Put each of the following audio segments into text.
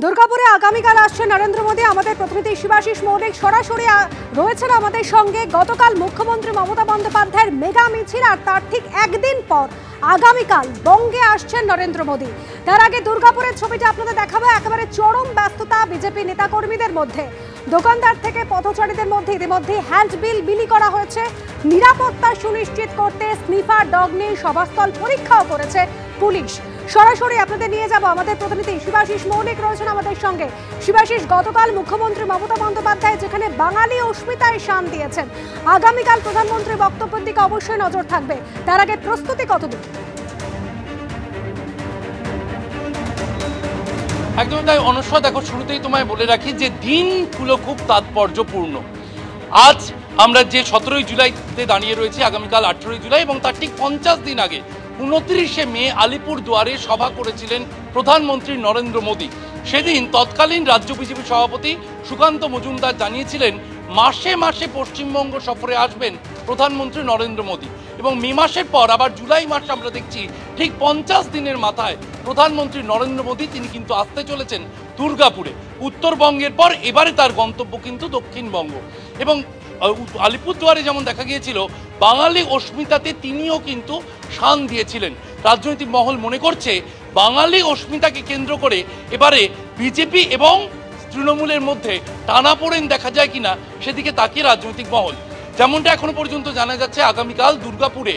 দুর্গাপুরে আগামীকাল আসছেন নরেন্দ্র মোদী। আমাদের প্রতিনিধি শিবাশিস মৌলিক সরাসরি রয়েছেন আমাদের সঙ্গে। গতকাল মুখ্যমন্ত্রী মমতা বন্দ্যোপাধ্যায়ের মেগা মিছিল, আর তার ঠিক একদিন পর আগামীকাল বঙ্গে আসছেন নরেন্দ্র মোদী। তার আগে দুর্গাপুরের ছবিটা আপনাদের দেখাবো। একেবারে চরম ব্যস্ততা বিজেপি নেতাকর্মীদের মধ্যে। দোকানদার থেকে পথচারীদের মধ্যে ইতিমধ্যে হ্যান্ডবিল বিলি করা হয়েছে। নিরাপত্তা সুনিশ্চিত করতে স্নিফার ডগ নিয়ে সভাস্থল পরীক্ষাও করেছে পুলিশ। সরাসরি আপনাদের নিয়ে যাব, আমাদের প্রতিনিধি শিবাশিস মৌলিক রয়েছেন আমাদের সঙ্গে। শিবাশিস, গতকাল মুখ্যমন্ত্রী মমতা বন্দ্যোপাধ্যায় যেখানে বাঙালি অস্মিতায় শান দিয়েছেন, আগামীকাল প্রধানমন্ত্রীর বক্তব্যের দিকে অবশ্যই নজর থাকবে। তার আগে প্রস্তুতি কতদূর? একদম তাই অনুষ্কা। দেখো, শুরুতেই তোমায় বলে রাখি যে দিনগুলো খুব তাৎপর্যপূর্ণ। আজ আমরা যে 17 জুলাইতে দাঁড়িয়ে রয়েছি, আগামীকাল 18 জুলাই, এবং তার ঠিক 50 দিন আগে 29শে মে আলিপুর দুয়ারে সভা করেছিলেন প্রধানমন্ত্রী নরেন্দ্র মোদী। সেদিন তৎকালীন রাজ্য বিজেপি সভাপতি সুকান্ত মজুমদার জানিয়েছিলেন মাসে মাসে পশ্চিমবঙ্গ সফরে আসবেন প্রধানমন্ত্রী নরেন্দ্র মোদী। এবং মে মাসের পর আবার জুলাই মাসে আমরা দেখছি ঠিক 50 দিনের মাথায় প্রধানমন্ত্রী নরেন্দ্র মোদী তিনি কিন্তু আসতে চলেছেন দুর্গাপুরে। উত্তরবঙ্গের পর এবারে তার গন্তব্য কিন্তু দক্ষিণবঙ্গ। এবং আলিপুরদুয়ারে যেমন দেখা গিয়েছিল, বাঙালি অস্মিতাতে তিনিও কিন্তু শান দিয়েছিলেন। রাজনৈতিক মহল মনে করছে বাঙালি অস্মিতাকে কেন্দ্র করে এবারে বিজেপি এবং তৃণমূলের মধ্যে টানাপোড়েন দেখা যায় কিনা সেদিকে তাকিয়ে রাজনৈতিক মহল। যেমনটা এখনো পর্যন্ত জানা যাচ্ছে, আগামীকাল দুর্গাপুরে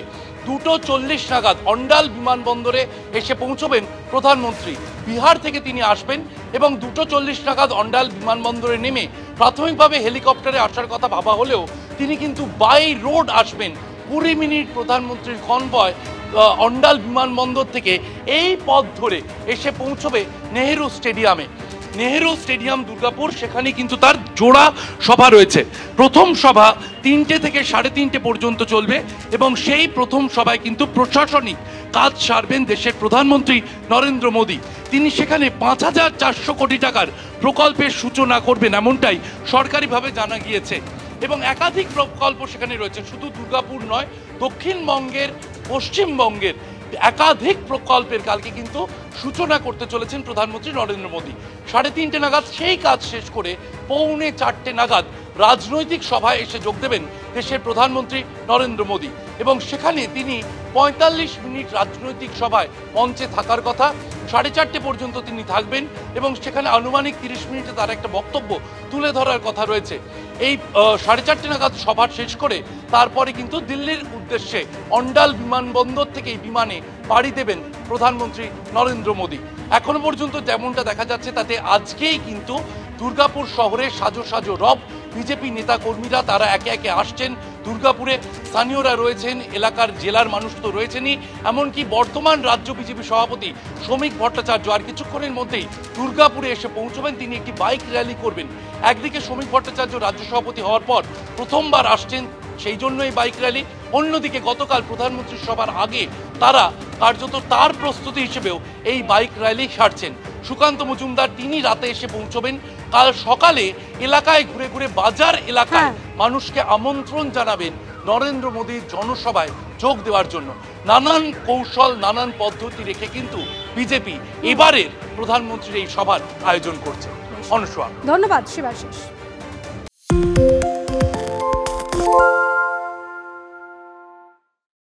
2:40 নাগাদ অন্ডাল বিমানবন্দরে এসে পৌঁছবেন প্রধানমন্ত্রী। বিহার থেকে তিনি আসবেন এবং 2:40 নাগাদ অন্ডাল বিমানবন্দরে নেমে প্রাথমিকভাবে হেলিকপ্টারে আসার কথা ভাবা হলেও তিনি কিন্তু বাই রোড আসবেন। 20 মিনিট প্রধানমন্ত্রীর কনভয় অন্ডাল বিমানবন্দর থেকে এই পথ ধরে এসে পৌঁছবে নেহেরু স্টেডিয়ামে। নেহেরু স্টেডিয়াম দুর্গাপুর, সেখানে কিন্তু তার জোড়া সভা রয়েছে। প্রথম সভা 3টে থেকে 3:30 পর্যন্ত চলবে এবং সেই প্রথম সভায় কিন্তু প্রশাসনিক কাজ সারবেন দেশের প্রধানমন্ত্রী নরেন্দ্র মোদী। তিনি সেখানে 5,400 কোটি টাকার প্রকল্পের সূচনা করবেন, এমনটাই সরকারিভাবে জানা গিয়েছে। এবং একাধিক প্রকল্প সেখানে রয়েছে, শুধু দুর্গাপুর নয়, দক্ষিণবঙ্গের, পশ্চিমবঙ্গের একাধিক প্রকল্পের কালকে কিন্তু সূচনা করতে চলেছেন প্রধানমন্ত্রী নরেন্দ্র মোদী। 3:30 নাগাদ সেই কাজ শেষ করে 3:45 নাগাদ রাজনৈতিক সভায় এসে যোগ দেবেন দেশের প্রধানমন্ত্রী নরেন্দ্র মোদী। এবং সেখানে তিনি 45 মিনিট রাজনৈতিক সভায় মঞ্চে থাকার কথা। 4:30 পর্যন্ত তিনি থাকবেন এবং সেখানে আনুমানিক 30 মিনিটে তার একটা বক্তব্য তুলে ধরার কথা রয়েছে। এই 4:30 নাগাদ সভা শেষ করে তারপরে কিন্তু দিল্লির উদ্দেশ্যে অন্ডাল বিমানবন্দর থেকে এই বিমানে পাড়ি দেবেন প্রধানমন্ত্রী নরেন্দ্র মোদী। এখনো পর্যন্ত যেমনটা দেখা যাচ্ছে তাতে আজকেই কিন্তু দুর্গাপুর শহরে সাজো সাজো রব। বিজেপি নেতা কর্মীরা তারা একে একে আসছেন দুর্গাপুরে। স্থানীয়রা রয়েছেন, এলাকার জেলার মানুষ তো রয়েছেনই, এমনকি বর্তমান রাজ্য বিজেপি সভাপতি শ্রমিক ভট্টাচার্য আর কিছুক্ষণের মধ্যেই দুর্গাপুরে এসে পৌঁছবেন। তিনি একটি বাইক র্যালি করবেন। একদিকে শ্রমিক ভট্টাচার্য রাজ্য সভাপতি হওয়ার পর প্রথমবার আসছেন, সেই জন্য এই বাইক র্যালি। অন্যদিকে গতকাল প্রধানমন্ত্রীর সভার আগে তারা কার্যত তার প্রস্তুতি হিসেবেও এই বাইক র্যালি সারছেন। সুকান্ত মজুমদার তিনি রাতে এসে পৌঁছবেন। কাল সকালে এলাকায় ঘুরে ঘুরে বাজার এলাকায় মানুষকে আমন্ত্রণ জানাবেন নরেন্দ্র মোদীর জনসভায় যোগ দেওয়ার জন্য। নানান কৌশল, নানান পদ্ধতি রেখে কিন্তু বিজেপি এবারের প্রধানমন্ত্রীর এই সভার আয়োজন করছে। অনুষ্কা, ধন্যবাদ শিবাশিস।